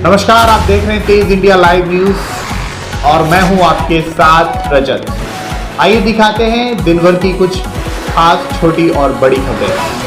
नमस्कार, आप देख रहे हैं तेज इंडिया लाइव न्यूज और मैं हूं आपके साथ रजत। आइए दिखाते हैं दिन भर की कुछ खास छोटी और बड़ी खबरें।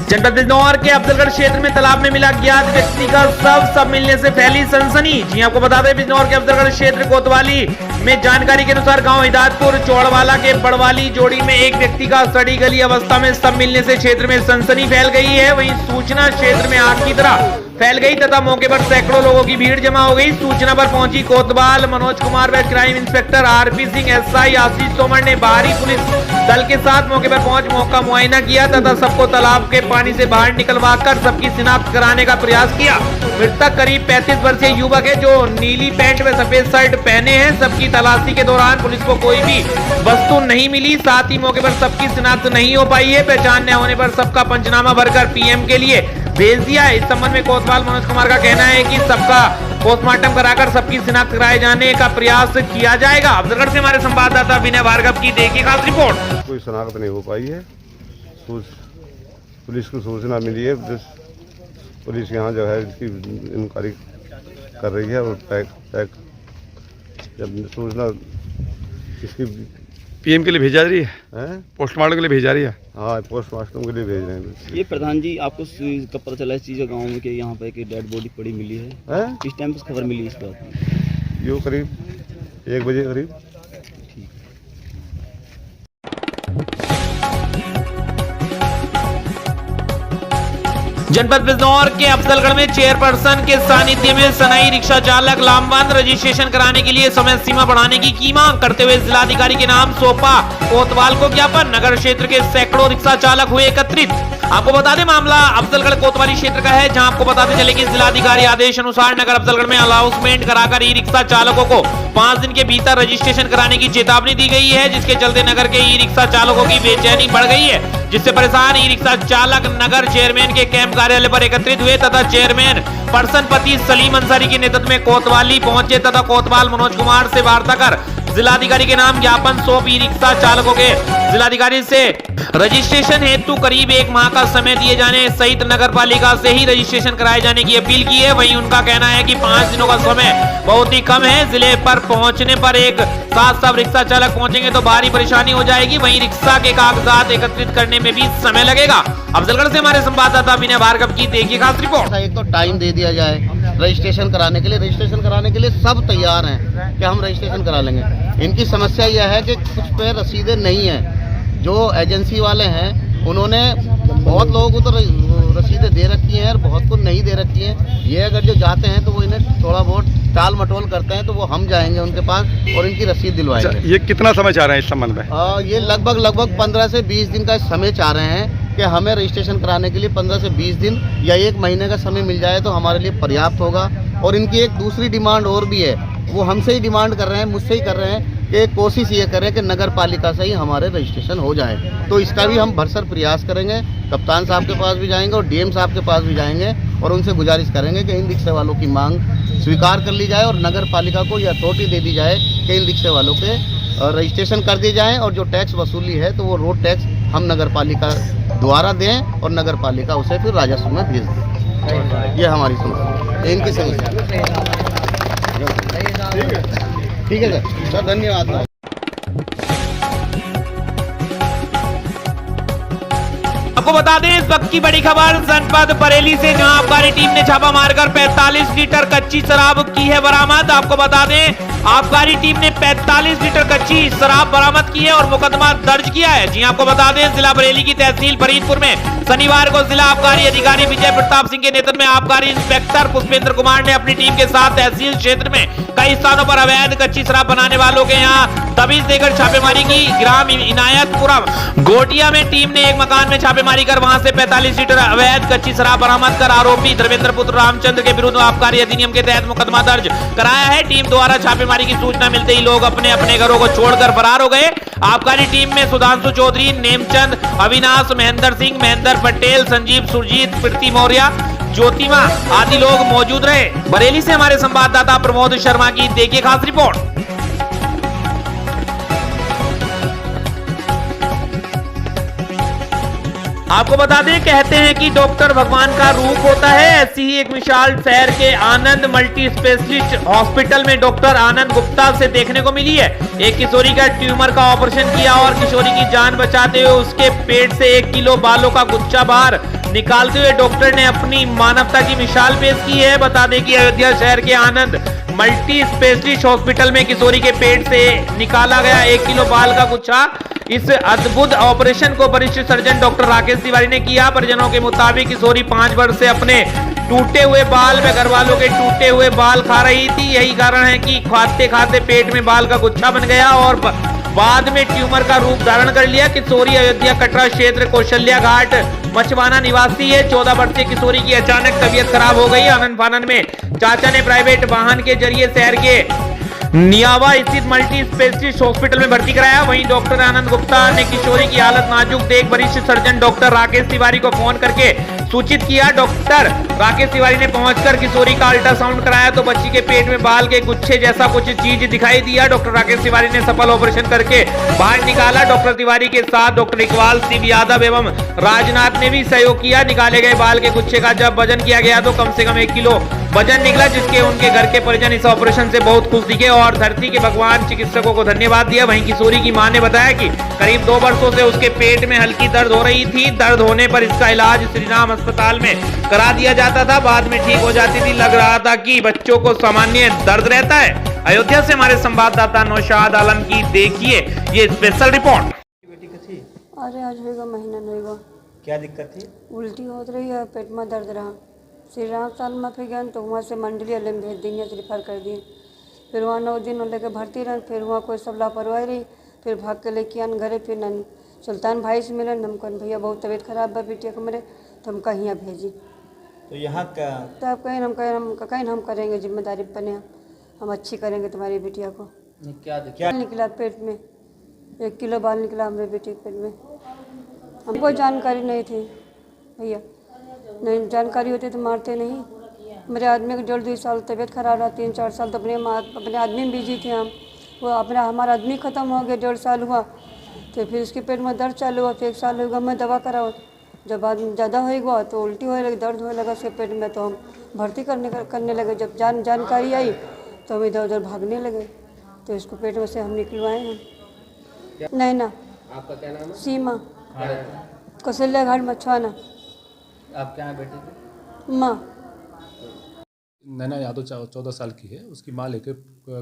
जनपद बिजनौर के अफजलगढ़ क्षेत्र में तालाब में मिला ज्ञात व्यक्ति का सब मिलने से फैली सनसनी। जी आपको बता दें, बिजनौर के अफजलगढ़ क्षेत्र कोतवाली में जानकारी के अनुसार गांव हिदायतपुर चौड़वाला के बड़वाली जोड़ी में एक व्यक्ति का सड़ी गली अवस्था में सब मिलने से क्षेत्र में सनसनी फैल गई है। वहीं सूचना क्षेत्र में आग की तरह फैल गई तथा मौके पर सैकड़ों लोगों की भीड़ जमा हो गई। सूचना पर पहुंची कोतवाल मनोज कुमार व crime inspector RP Singh, SI Ashish Tomar ने बाहरी पुलिस दल के साथ मौके पर पहुंच मौका मुआयना किया तथा सबको तालाब के पानी से बाहर निकलवा कर सबकी शिनाख्त कराने का प्रयास किया। मृतक करीब 35 वर्षीय युवक है जो नीली पैंट व सफेद शर्ट पहने हैं। सबकी तलाशी के दौरान पुलिस को कोई भी वस्तु नहीं मिली। साथ ही मौके पर सबकी शिनाख्त नहीं हो पाई है। पहचान न होने पर सबका पंचनामा भरकर पीएम के लिए भेज दिया है। इस संबंध में कोतवाल मनोज कुमार का कहना है कि सबका पोस्टमार्टम कराकर सबकी शिनाख्त कराए जाने का प्रयास किया जाएगा। अफजलगढ़ से हमारे संवाददाता विनय भार्गव की देखिए खास रिपोर्ट। कोई शिनाख्त नहीं हो पाई है। पुलिस को सूचना मिली है, पुलिस यहाँ जो है इसकी इंक्वायरी कर रही है और पैक जब सूचना इसकी पीएम के लिए भेजा रही है, पोस्टमार्टम के लिए भेजा रही है। हाँ, पोस्टमार्टम के लिए भेज रहे हैं। ये प्रधान जी, आपको कब पता चला इस चीज़ गांव में कि यहाँ पे एक डेड बॉडी पड़ी मिली है? किस टाइम पर खबर मिली इस बात में? यो करीब 1 बजे करीब। जनपद बिजनौर के अफजलगढ़ में चेयरपर्सन के सानिध्य में सनाई रिक्शा चालक लामबंद रजिस्ट्रेशन कराने के लिए समय सीमा बढ़ाने की मांग करते हुए जिलाधिकारी के नाम सौंपा कोतवाल को ज्ञापन। नगर क्षेत्र के सैकड़ों रिक्शा चालक हुए एकत्रित। आपको बता दें, मामला अफजलगढ़ कोतवाली क्षेत्र का है, जहां आपको बताते चले कि जिलाधिकारी आदेश अनुसार नगर अफजलगढ़ में अलाउंसमेंट कराकर ई रिक्शा चालकों को 5 दिन के भीतर रजिस्ट्रेशन कराने की चेतावनी दी गई है, जिसके चलते नगर के ई रिक्शा चालकों की बेचैनी बढ़ गई है, जिससे परेशान ई रिक्शा चालक नगर चेयरमैन के कैंप कार्यालय पर एकत्रित हुए तथा चेयरमैन पर्सन पति सलीम अंसारी के नेतृत्व में कोतवाली पहुंचे तथा कोतवाल मनोज कुमार से वार्ता कर जिलाधिकारी के नाम ज्ञापन सौंप ई रिक्शा चालकों के जिलाधिकारी से रजिस्ट्रेशन हेतु करीब 1 माह का समय दिए जाने सहित नगर पालिका से ही रजिस्ट्रेशन कराए जाने की अपील की है। वहीं उनका कहना है कि 5 दिनों का समय बहुत ही कम है। जिले पर पहुंचने पर एक साथ सब रिक्शा चालक पहुंचेंगे तो भारी परेशानी हो जाएगी। वहीं रिक्शा के कागजात एकत्रित करने में भी समय लगेगा। अफजलगढ़ से हमारे संवाददाता विनय भार्गव की देखिए खास रिपोर्ट। एक तो टाइम दे दिया जाए रजिस्ट्रेशन कराने के लिए। रजिस्ट्रेशन कराने के लिए सब तैयार हैं कि हम रजिस्ट्रेशन करा लेंगे। इनकी समस्या यह है कि कुछ पे रसीदें नहीं है। जो एजेंसी वाले हैं उन्होंने बहुत लोगों को तो रसीदें दे रखी हैं और बहुत को नहीं दे रखी हैं। ये अगर जो जाते हैं तो वो इन्हें थोड़ा बहुत टाल मटोल करते हैं, तो वो हम जाएंगे उनके पास और इनकी रसीद दिलवाएंगे। ये कितना समय चाह रहे हैं इस संबंध में? ये लगभग 15 से 20 दिन का समय चाह रहे हैं कि हमें रजिस्ट्रेशन कराने के लिए 15 से 20 दिन या 1 महीने का समय मिल जाए तो हमारे लिए पर्याप्त होगा। और इनकी एक दूसरी डिमांड और भी है, वो हमसे ही डिमांड कर रहे हैं, मुझसे ही कर रहे हैं कि कोशिश ये करें कि नगर पालिका से ही हमारे रजिस्ट्रेशन हो जाए। तो इसका भी हम भरसर प्रयास करेंगे। कप्तान साहब के पास भी जाएंगे और डीएम साहब के पास भी जाएंगे और उनसे गुजारिश करेंगे कि इन रिक्शे वालों की मांग स्वीकार कर ली जाए और नगर पालिका को यह अथॉरिटी दे दी जाए कि इन रिक्शे वालों के रजिस्ट्रेशन कर दिए जाएँ और जो टैक्स वसूली है तो वो रोड टैक्स हम नगर पालिका द्वारा दें और नगर पालिका उसे फिर राजस्व में भेज दें। ये हमारी समस्या, इनकी समस्या। ठीक है सर, धन्यवाद। आपको बता दें, इस वक्त की बड़ी खबर जनपद बरेली से, जहां आबकारी टीम ने छापा मारकर 45 लीटर कच्ची शराब की है बरामद। आपको बता दें, आबकारी टीम ने 45 लीटर कच्ची शराब बरामद की है और मुकदमा दर्ज किया है। जी आपको बता दें, जिला बरेली की तहसील फरीदपुर में शनिवार को जिला आबकारी अधिकारी विजय प्रताप सिंह के नेतृत्व में आबकारी इंस्पेक्टर पुष्पेंद्र कुमार ने अपनी टीम के साथ तहसील क्षेत्र में कई स्थानों पर अवैध कच्ची शराब बनाने वालों के यहाँ दबिश देकर छापेमारी की। ग्राम इनायतपुरम गोटिया में टीम ने एक मकान में छापेमारी कर वहां से 45 लीटर अवैध कच्ची शराब बरामद कर आरोपी धर्मेंद्र पुत्र रामचंद्र के विरुद्ध आबकारी अधिनियम के तहत मुकदमा दर्ज कराया है। टीम द्वारा छापेमारी की सूचना मिलते ही लोग अपने अपने घरों को छोड़कर फरार हो गए। आबकारी टीम में सुधांशु चौधरी, नेमचंद, अविनाश, महेंद्र सिंह, महेंद्र पटेल, संजीव, सुरजीत, प्रीति मौर्य, ज्योतिमा आदि लोग मौजूद रहे। बरेली से हमारे संवाददाता प्रमोद शर्मा की देखिए खास रिपोर्ट। आपको बता दें, कहते हैं कि डॉक्टर भगवान का रूप होता है। ऐसी ही एक मिसाल शहर के आनंद मल्टी स्पेशलिस्ट हॉस्पिटल में डॉक्टर आनंद गुप्ता से देखने को मिली है। एक किशोरी का ट्यूमर का ऑपरेशन किया और किशोरी की जान बचाते हुए उसके पेट से 1 किलो बालों का गुच्छा बाहर निकालते हुए डॉक्टर ने अपनी मानवता की मिसाल पेश की है। बता दें कि अयोध्या शहर के आनंद मल्टी स्पेशलिस्ट हॉस्पिटल में किशोरी के पेट से निकाला गया 1 किलो बाल का गुच्छा। इस अद्भुत ऑपरेशन को वरिष्ठ सर्जन डॉक्टर राकेश तिवारी ने किया। परिजनों के मुताबिक किशोरी 5 वर्ष से अपने टूटे हुए बाल में घर वालों के टूटे हुए बाल खा रही थी। यही कारण है कि खाते खाते पेट में बाल का गुच्छा बन गया और बाद में ट्यूमर का रूप धारण कर लिया। किशोरी अयोध्या कटरा क्षेत्र कौशल्या घाट मछवाना निवासी है। 14 वर्षीय किशोरी की अचानक तबीयत खराब हो गई। आनंद फानन में चाचा ने प्राइवेट वाहन के जरिए शहर के नियावा स्थित मल्टी स्पेशलिस्ट हॉस्पिटल में भर्ती कराया। वहीं डॉक्टर आनंद गुप्ता ने किशोरी की हालत नाजुक देख वरिष्ठ सर्जन डॉक्टर राकेश तिवारी को फोन करके सूचित किया। डॉक्टर राकेश तिवारी ने पहुंचकर किशोरी का अल्ट्रासाउंड कराया तो बच्ची के पेट में बाल के गुच्छे जैसा कुछ चीज दिखाई दिया। डॉक्टर राकेश तिवारी ने सफल ऑपरेशन करके बाहर निकाला। डॉक्टर तिवारी के साथ डॉक्टर इकबाल सिंह यादव एवं राजनाथ ने भी सहयोग किया। निकाले गए बाल के गुच्छे का जब वजन किया गया तो कम से कम 1 किलो वजन निकला, जिसके उनके घर के परिजन इस ऑपरेशन से बहुत खुश दिखे और धरती के भगवान चिकित्सकों को धन्यवाद दिया। वहीं किशोरी की मां ने बताया कि करीब 2 वर्षों से उसके पेट में हल्की दर्द हो रही थी। दर्द होने पर इसका इलाज श्रीराम अस्पताल में करा दिया जाता था, बाद में ठीक हो जाती थी। लग रहा था कि बच्चों को सामान्य दर्द रहता है। अयोध्या से हमारे संवाददाता नौशाद आलम की देखिए ये स्पेशल रिपोर्ट। अरे आज होगा महीना नहीं होगा। क्या दिक्कत थी? उल्टी हो रही है, पेट में दर्द रहा। श्री राम साल में फिर गए तो वहाँ से मंडली वाले में भेज दिए, रेफर कर दिए। फिर वहाँ 9 दिन लेके भर्ती रहे। फिर वहाँ कोई सब लापरवाही रही। फिर भाग के लेके आन घरे। फिर नन सुल्तान भाई से मिले। हम कहें भैया बहुत तबीयत खराब है बेटिया को मेरे, तो हम कहीं यहाँ भेजी। तो यहाँ का तब कहीं हम करेंगे, जिम्मेदारी बने हम अच्छी करेंगे तुम्हारी बेटिया को। क्या निकला पेट में 1 किलो बाल निकला हमारे बेटी के पेट में। हमको जानकारी नहीं थी भैया, नहीं जानकारी होती तो मारते नहीं। मेरे आदमी को 1.5-2 साल तबीयत खराब रहा, 3-4 साल तो अपने आदमी में बिजी थे हम। वो हमारा आदमी ख़त्म हो गया, 1.5 साल हुआ। तो फिर उसके पेट में दर्द चालू हुआ। फिर 1 साल होगा मैं दवा कराओ। जब आदमी ज़्यादा होगा तो उल्टी होने लगी, दर्द होने लगा उसके पेट में, तो हम भर्ती करने लगे। जब जानकारी आई तो हम इधर उधर भागने लगे। तो इसको पेट में से हम निकलवाए हैं। नहीं ना, आपका क्या नाम है? सीमा, कौशल्या घाट मछवाना। आप क्या बेटे? माँ नैना यादव 14 साल की है। उसकी माँ लेके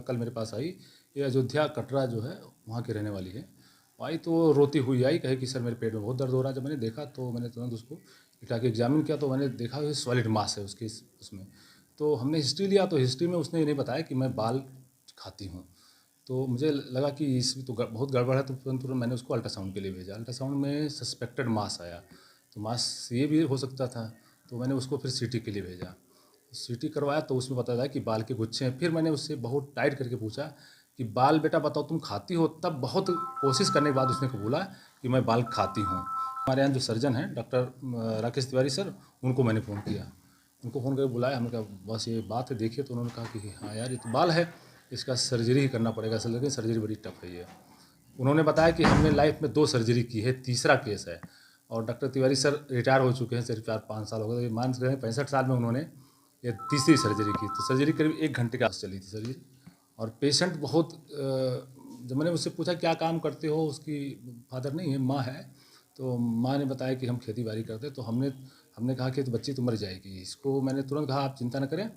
कल मेरे पास आई। ये अयोध्या कटरा जो है वहाँ की रहने वाली है। आई तो रोती हुई आई, कहे कि सर मेरे पेट में बहुत दर्द हो रहा है। जब मैंने देखा तो मैंने तुरंत उसको उठा के एग्जामिन किया तो मैंने देखा कि सॉलिड मास है उसकी उसमें। तो हमने हिस्ट्री लिया तो हिस्ट्री में उसने ये नहीं बताया कि मैं बाल खाती हूँ। तो मुझे लगा कि इसमें तो बहुत गड़बड़ है। तो तुरंत मैंने उसको अल्ट्रासाउंड के लिए भेजा। अल्ट्रासाउंड में सस्पेक्टेड मास आया, तो मास ये भी हो सकता था। तो मैंने उसको फिर सीटी के लिए भेजा। सीटी करवाया तो उसमें पता चला कि बाल के गुच्छे हैं। फिर मैंने उससे बहुत टाइट करके पूछा कि बाल बेटा बताओ तुम खाती हो? तब बहुत कोशिश करने के बाद उसने कबूला कि मैं बाल खाती हूँ। हमारे यहाँ जो सर्जन हैं डॉक्टर राकेश तिवारी सर, उनको मैंने फ़ोन किया। उनको फ़ोन करके बुलाया। हमने कहा बस ये बात है देखिए। तो उन्होंने कहा कि हाँ यार ये तो बाल है, इसका सर्जरी ही करना पड़ेगा। असल लेकिन सर्जरी बड़ी टफ है ये। उन्होंने बताया कि हमने लाइफ में 2 सर्जरी की है, तीसरा केस है। और डॉक्टर तिवारी सर रिटायर हो चुके हैं, सिर्फ 4-5 साल हो गए। मान रहे हैं 65 साल में उन्होंने ये तीसरी सर्जरी की। तो सर्जरी करीब 1 घंटे के आस चली थी सर्जरी। और पेशेंट बहुत जब मैंने उससे पूछा क्या काम करते हो, उसकी फादर नहीं है, माँ है। तो माँ ने बताया कि हम खेती बाड़ी करते। तो हमने कहा कि तो बच्ची तो मर जाएगी। इसको मैंने तुरंत कहा आप चिंता न करें,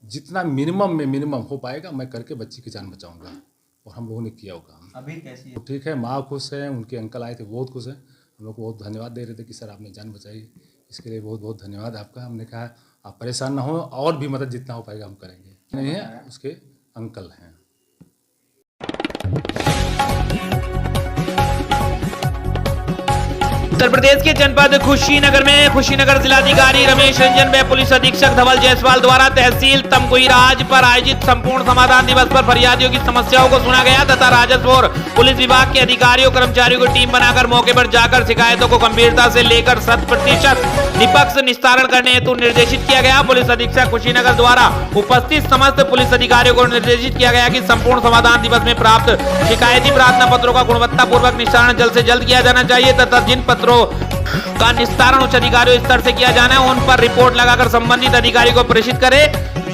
जितना मिनिमम में मिनिमम हो पाएगा मैं करके बच्ची की जान बचाऊंगा। और हम लोगों ने किया वो काम। अभी कैसी है? ठीक है, माँ खुश है, उनके अंकल आए थे बहुत खुश है। हम लोग को बहुत धन्यवाद दे रहे थे कि सर आपने जान बचाई, इसके लिए बहुत बहुत धन्यवाद आपका। हमने कहा आप परेशान ना हो, और भी मदद जितना हो पाएगा हम करेंगे। नहीं है, उसके अंकल हैं। उत्तर प्रदेश के जनपद खुशीनगर में खुशीनगर जिलाधिकारी रमेश रंजन व पुलिस अधीक्षक धवल जायसवाल द्वारा तहसील तमकुहीराज पर आयोजित संपूर्ण समाधान दिवस पर फरियादियों की समस्याओं को सुना गया तथा राजस्व और पुलिस विभाग के अधिकारियों कर्मचारियों की टीम बनाकर मौके पर जाकर शिकायतों को गंभीरता से लेकर 100% निष्पक्ष निस्तारण करने हेतु निर्देशित किया गया। पुलिस अधीक्षक कुशीनगर द्वारा उपस्थित समस्त पुलिस अधिकारियों को निर्देशित किया गया कि संपूर्ण समाधान दिवस में प्राप्त शिकायती प्रार्थना पत्रों का गुणवत्तापूर्वक निस्तारण जल्द से जल्द किया जाना चाहिए तथा जिन पत्रों क्षेत्रों का निस्तारण उच्च अधिकारियों स्तर से किया जाना है। उन पर रिपोर्ट लगाकर संबंधित अधिकारी को प्रेषित करे,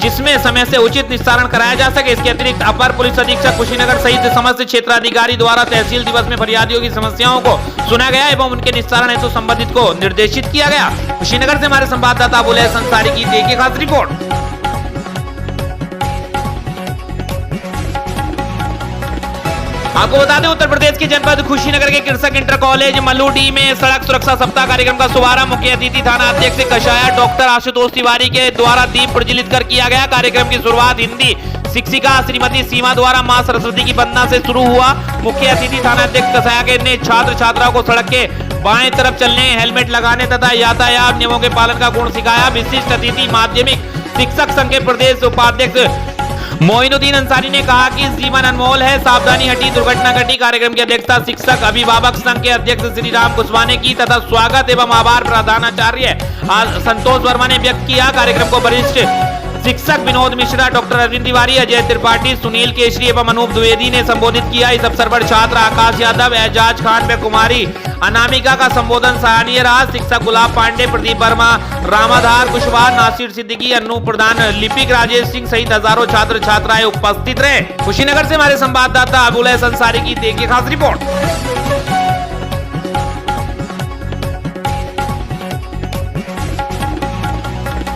जिसमें समय से उचित निस्तारण कराया जा सके। इसके अतिरिक्त अपर पुलिस अधीक्षक कुशीनगर सहित समस्त क्षेत्राधिकारी द्वारा तहसील दिवस में फरियादियों की समस्याओं को सुना गया एवं उनके निस्तारण हेतु संबंधित को निर्देशित किया गया। कुशीनगर से हमारे संवाददाता अबुल हसन अंसारी की देखिए खास रिपोर्ट। आपको बता दें, उत्तर प्रदेश के जनपद कुशीनगर के कृषक इंटर कॉलेज मल्लूडी में सड़क सुरक्षा सप्ताह कार्यक्रम का शुभारंभ मुख्य अतिथि थाना अध्यक्ष कशाया डॉक्टर आशुतोष तिवारी के द्वारा दीप प्रज्वलित कर किया गया। कार्यक्रम की शुरुआत हिंदी शिक्षिका श्रीमती सीमा द्वारा मां सरस्वती की वंदना से शुरू हुआ। मुख्य अतिथि थाना अध्यक्ष कशाया के ने छात्र छात्राओं को सड़क के बाएं तरफ चलने, हेलमेट लगाने तथा यातायात नियमों के पालन का गुण सिखाया। विशिष्ट अतिथि माध्यमिक शिक्षक संघ के प्रदेश उपाध्यक्ष मोइनुद्दीन अंसारी ने कहा कि जीवन अनमोल है, सावधानी हटी दुर्घटना घटी। कार्यक्रम की अध्यक्षता शिक्षक अभिभावक संघ के अध्यक्ष श्री राम कुशवाहा ने की तथा स्वागत एवं आभार प्रधानाचार्य संतोष वर्मा ने व्यक्त किया। कार्यक्रम को वरिष्ठ शिक्षक विनोद मिश्रा, डॉक्टर अरविंद तिवारी, अजय त्रिपाठी, सुनील केशरी एवं अनूप द्विवेदी ने संबोधित किया। इस अवसर पर छात्र आकाश यादव, एजाज खान व कुमारी अनामिका का संबोधन सराहनीय रहा। शिक्षक गुलाब पांडे, प्रदीप वर्मा, रामाधार कुशवाहा, नासिर सिद्दीकी, अन्नू प्रधान, लिपिक राजेश सिंह सहित हजारों छात्र छात्राएं उपस्थित रहे। कुशीनगर से हमारे संवाददाता अबुल हसन अंसारी की देखिए खास रिपोर्ट।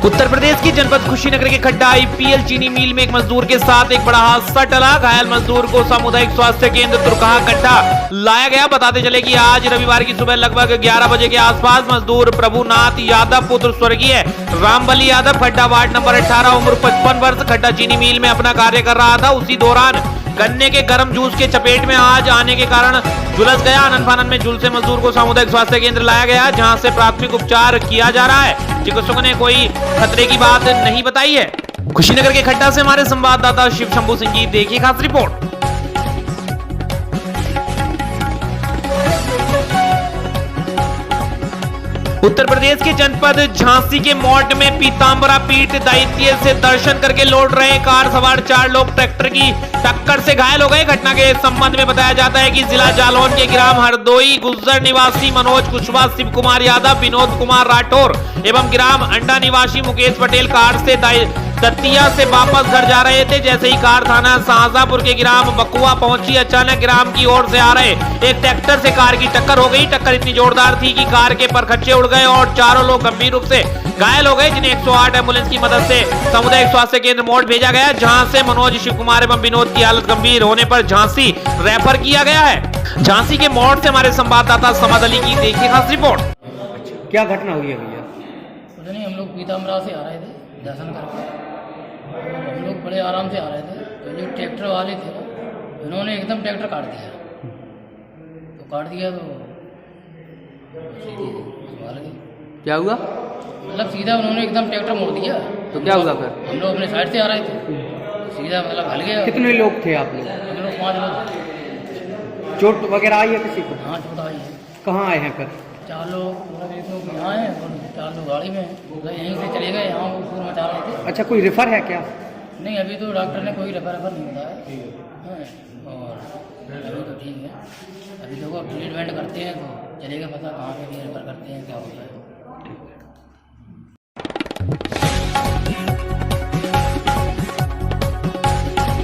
उत्तर प्रदेश की जनपद कुशीनगर के खड्डा आईपीएल चीनी मिल में एक मजदूर के साथ एक बड़ा हादसा टला। घायल मजदूर को सामुदायिक स्वास्थ्य केंद्र तुरकहा खड्डा लाया गया। बताते चले कि आज रविवार की सुबह लगभग 11 बजे के आसपास मजदूर प्रभुनाथ यादव पुत्र स्वर्गीय रामबली यादव खड्डा वार्ड नंबर 18 उम्र 55 वर्ष खड्डा चीनी मिल में अपना कार्य कर रहा था। उसी दौरान गन्ने के गर्म जूस के चपेट में आज आने के कारण झुलस गया। आनन फानन में झुलसे मजदूर को सामुदायिक स्वास्थ्य केंद्र लाया गया, जहां से प्राथमिक उपचार किया जा रहा है। चिकित्सकों ने कोई खतरे की बात नहीं बताई है। कुशीनगर के खड्डा से हमारे संवाददाता शिव शंभू सिंह की देखिए खास रिपोर्ट। उत्तर प्रदेश के जनपद झांसी के मौट में पीतांबरा पीठ दैत्य से दर्शन करके लौट रहे कार सवार 4 लोग ट्रैक्टर की टक्कर से घायल हो गए। घटना के संबंध में बताया जाता है कि जिला जालौन के ग्राम हरदोई गुज्जर निवासी मनोज कुशवाहा, शिव कुमार यादव, विनोद कुमार राठौर एवं ग्राम अंडा निवासी मुकेश पटेल कार से दत्तिया से वापस घर जा रहे थे। जैसे ही कार थाना शाहजहांपुर के ग्राम बकुआ पहुंची, अचानक ग्राम की ओर से आ रहे एक ट्रैक्टर से कार की टक्कर हो गई। टक्कर इतनी जोरदार थी कि कार के परखच्चे उड़ गए और 4 लोग गंभीर रूप से घायल हो गए, जिन्हें 108 एम्बुलेंस की मदद से सामुदायिक स्वास्थ्य केंद्र मौट भेजा गया, जहां से मनोज, शिव कुमार एवं विनोद की हालत गंभीर होने पर झांसी रेफर किया गया है। झांसी के मौट से हमारे संवाददाता समद अली की देखिए खास रिपोर्ट। क्या घटना हुई है भैया? कुछ नहीं, हम लोग पीताम्बरा से आ रहे थे दर्शन करके। हम लोग बड़े आराम से आ रहे थे, तो जो ट्रैक्टर वाले थे उन्होंने एकदम ट्रैक्टर काट दिया। तो काट दिया तो सीधी क्या हुआ? मतलब सीधा उन्होंने एकदम ट्रैक्टर मोड़ दिया। तो क्या हुआ फिर? हम लोग अपने साइड से आ रहे थे, सीधा मतलब हल गया। कितने लोग थे आप लोग? हम लोग 5 लोग। चोट वगैरह आई है किसी को? हाँ, चोट आई है। कहाँ आए हैं फिर? 4 लोग एक लोग यहाँ हैं और 4 लोग गाड़ी में हैं। यहीं से चले गए, यहाँ वो शोर मचा रहे थे। अच्छा, कोई रेफर है क्या? नहीं, अभी तो डॉक्टर ने कोई रेफर नहीं बताया और अभी तो ठीक है। अभी लोग ट्रीटमेंट करते हैं तो चलेगा पता कहाँ पे भी रेफर करते हैं, क्या होता है।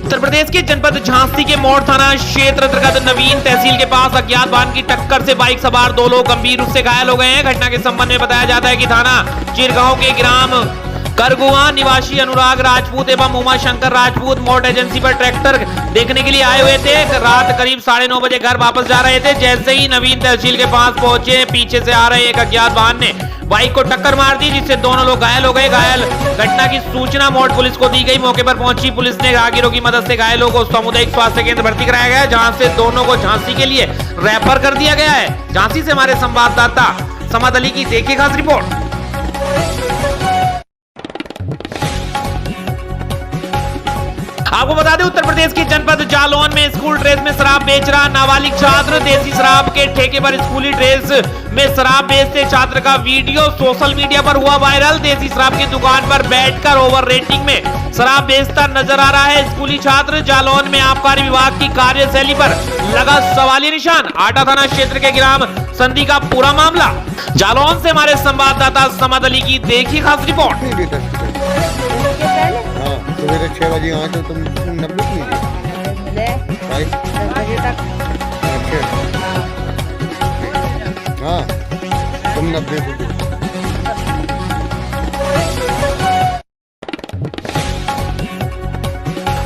उत्तर प्रदेश के जनपद झांसी के मोड़ थाना क्षेत्र अंतर्गत नवीन तहसील के पास अज्ञात वाहन की टक्कर से बाइक सवार 2 लोग गंभीर रूप से घायल हो गए हैं। घटना के संबंध में बताया जाता है कि थाना चिरगांव के ग्राम करगुआ निवासी अनुराग राजपूत एवं उमा शंकर राजपूत मोट एजेंसी पर ट्रैक्टर देखने के लिए आए हुए थे। रात करीब 9:30 बजे घर वापस जा रहे थे। जैसे ही नवीन तहसील के पास पहुंचे, पीछे से आ रहे एक अज्ञात वाहन ने बाइक को टक्कर मार दी, जिससे दोनों लोग घायल हो गए। घायल घटना की सूचना मोट पुलिस को दी गई। मौके पर पहुंची पुलिस ने राहगीरों की मदद से घायलों को सामुदायिक स्वास्थ्य केंद्र भर्ती कराया गया, जहां से दोनों को झांसी के लिए रेफर कर दिया गया है। झांसी से हमारे संवाददाता समद अली की देखिए खास रिपोर्ट। आपको बता दें, उत्तर प्रदेश के जनपद जालौन में स्कूल ड्रेस में शराब बेच रहा नाबालिग छात्र। देसी शराब के ठेके पर स्कूली ड्रेस में शराब बेचते छात्र का वीडियो सोशल मीडिया पर हुआ वायरल। देसी शराब की दुकान पर बैठकर ओवर रेटिंग में शराब बेचता नजर आ रहा है स्कूली छात्र। जालौन में आबकारी विभाग की कार्यशैली पर लगा सवालिया निशान। आटा थाना क्षेत्र के ग्राम संधि का पूरा मामला। जालौन से हमारे संवाददाता समद अली की देखी खास रिपोर्ट। सवेरे 6 बजे यहाँ तो तुम 90 बजे तक। हाँ तुम 90।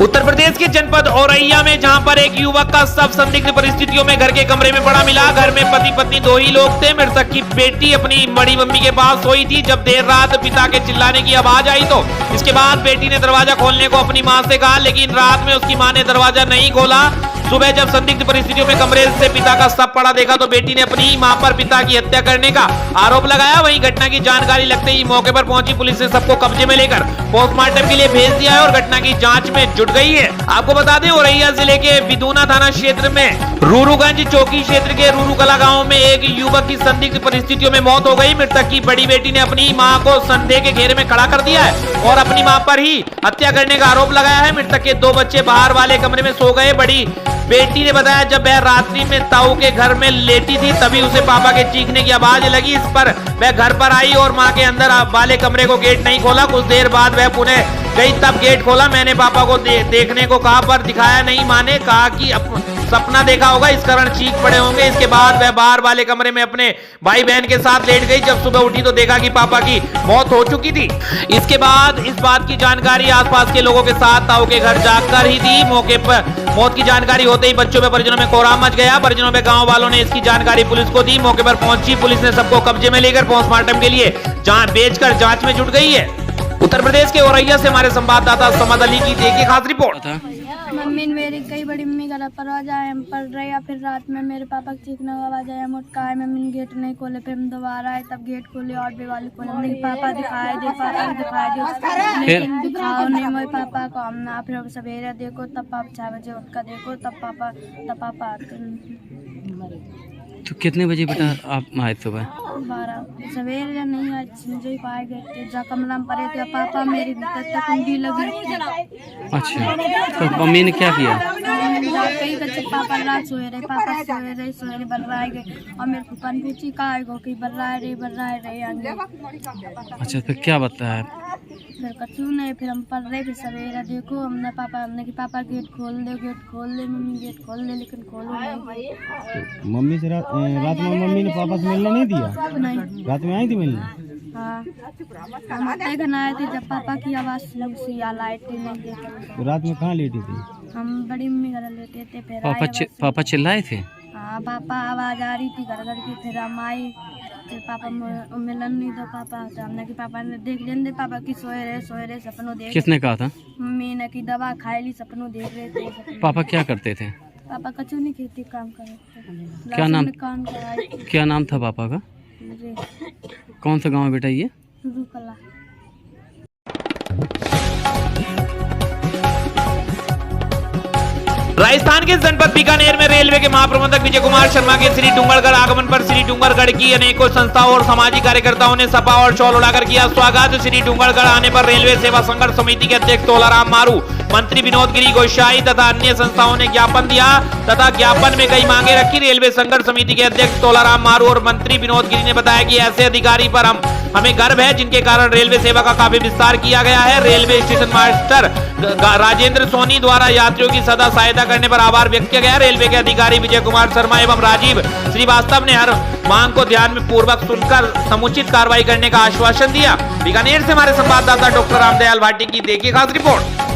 उत्तर प्रदेश के जनपद औरैया में जहां पर एक युवक का शव संदिग्ध परिस्थितियों में घर के कमरे में पड़ा मिला। घर में पति पत्नी 2 ही लोग थे। मृतक की बेटी अपनी बड़ी मम्मी के पास सोई थी जब देर रात पिता के चिल्लाने की आवाज आई तो इसके बाद बेटी ने दरवाजा खोलने को अपनी मां से कहा, लेकिन रात में उसकी मां ने दरवाजा नहीं खोला। सुबह जब संदिग्ध परिस्थितियों में कमरे से पिता का शव पड़ा देखा तो बेटी ने अपनी मां पर पिता की हत्या करने का आरोप लगाया। वहीं घटना की जानकारी लगते ही मौके पर पहुंची पुलिस ने सबको कब्जे में लेकर पोस्टमार्टम के लिए भेज दिया है और घटना की जांच में जुट गई है। आपको बता दें, औरैया जिले के बिदूना थाना क्षेत्र में रूरूगंज चौकी क्षेत्र के रूरूकला गांव में एक युवक की संदिग्ध परिस्थितियों में मौत हो गई। मृतक की बड़ी बेटी ने अपनी मां को संदेह के घेरे में खड़ा कर दिया है और अपनी मां पर ही हत्या करने का आरोप लगाया है। मृतक के 2 बच्चे बाहर वाले कमरे में सो गए। बड़ी बेटी ने बताया, जब वह रात्रि में ताऊ के घर में लेटी थी तभी उसे पापा के चीखने की आवाज लगी। इस पर वह घर पर आई और मां के अंदर वाले कमरे को गेट नहीं खोला। कुछ देर बाद वह पुनः गई तब गेट खोला। मैंने पापा को देखने को कहा पर दिखाया नहीं। मां ने कहा कि सपना देखा होगा, इस कारण चीख पड़े होंगे। इसके बाद वह बाहर वाले कमरे में अपने भाई बहन के साथ लेट गई। जब सुबह उठी तो देखा कि पापा की मौत हो चुकी थी। इसके बाद इस बात की जानकारी आसपास के लोगों के साथ ताऊ के घर जाकर ही दी। मौके पर मौत की जानकारी होते ही बच्चों में परिजनों में कोहराम मच गया। परिजनों में गांव वालों ने इसकी जानकारी पुलिस को दी। मौके पर पहुंची पुलिस ने सबको कब्जे में लेकर पोस्टमार्टम के लिए भेजकर जांच में जुट गई है। उत्तर प्रदेश के औरैया से हमारे संवाददाता समद अली की देखिए खास रिपोर्ट। मम्मी मेरी कई बड़ी मम्मी का परवाज आए, हम पढ़ रहे या फिर रात में मेरे पापा की चीखने की आवाज आया, मुटका आए, मम्मी ने गेट नहीं खोले। फिर हम दोबारा आए तब गेट खोले और बेवाली खोले। हमने पापा दिखाए दे, पापा दिखाए दे, लेकिन दिखाओ नहीं मेरे पापा को। हम ना फिर सवेरे देखो तब पापा 6 बजे उठ कर देखो तब पापा आते। तो कितने बजे बेटा आप आए सुबह? 12 सवेरे नहीं आए, मुझे पाए गए थे जा कमरा में पड़े थे। पापा मेरी भीतर तक कुंडी लगी थी। अच्छा, तो मम्मी ने क्या किया? कई बच्चे पापा रात सोए रहे, पापा सोए रहे बर्राए गए और मेरे को पन पूछी कहा गो कि बर्राए रहे। अच्छा, फिर क्या बताया? फिर कछु नहीं, फिर हम पढ़ रहे। फिर सवेरे देखो हमने कि पापा गेट खोल दे मम्मी गेट खोल दे, लेकिन खोलो नहीं। मम्मी से रात में मम्मी ने पापा से मिलने नहीं दिया? नहीं। रात में आई थी मिलने? हाँ, हम आते घर आए थे जब पापा की आवाज़ सुनी लाइट नहीं देखी। तो रात में कहाँ लेटी थी? हम बड़ी मम्मी घर लेटे थे। फिर पापा चिल्लाए थे? हाँ, पापा आवाज़ आ रही थी घर की। फिर हम आई, फिर पापा मिलन नहीं दो पापा। तो हमने कि पापा ने देख लेंगे पापा की सोए रहे सपनों देख। किसने कहा था? मम्मी ने कि दवा खाई ली, सपनों देख रहे थे। पापा क्या करते थे? पापा कचू नहीं खेती काम करे थे। क्या नाम था पापा का? कौन सा गाँव है बेटा ये? रूरूकला। राजस्थान के जनपद बीकानेर में रेलवे के महाप्रबंधक विजय कुमार शर्मा के श्री डूंगरगढ़ आगमन पर श्री डूंगरगढ़ की अनेकों संस्थाओं और सामाजिक कार्यकर्ताओं ने सपा और शॉल उड़ाकर किया स्वागत। श्री डूंगरगढ़ आने पर रेलवे सेवा संघर्ष समिति के अध्यक्ष तोलाराम मारू, मंत्री विनोद गिरी गोसाई तथा अन्य संस्थाओं ने ज्ञापन दिया तथा ज्ञापन में कई मांगे रखी। रेलवे संघर्ष समिति के अध्यक्ष तोलाराम मारू और मंत्री विनोद गिरी ने बताया कि ऐसे अधिकारी पर हमें गर्व है जिनके कारण रेलवे सेवा का काफी विस्तार किया गया है। Railway station master Rajendra Soni द्वारा यात्रियों की सदा सहायता करने पर आभार व्यक्त किया गया। रेलवे के अधिकारी विजय कुमार शर्मा एवं राजीव श्रीवास्तव ने हर मांग को ध्यान में पूर्वक सुनकर समुचित कार्रवाई करने का आश्वासन दिया। बीकानेर से हमारे संवाददाता डॉक्टर रामदयाल भाटी की देखिए खास रिपोर्ट।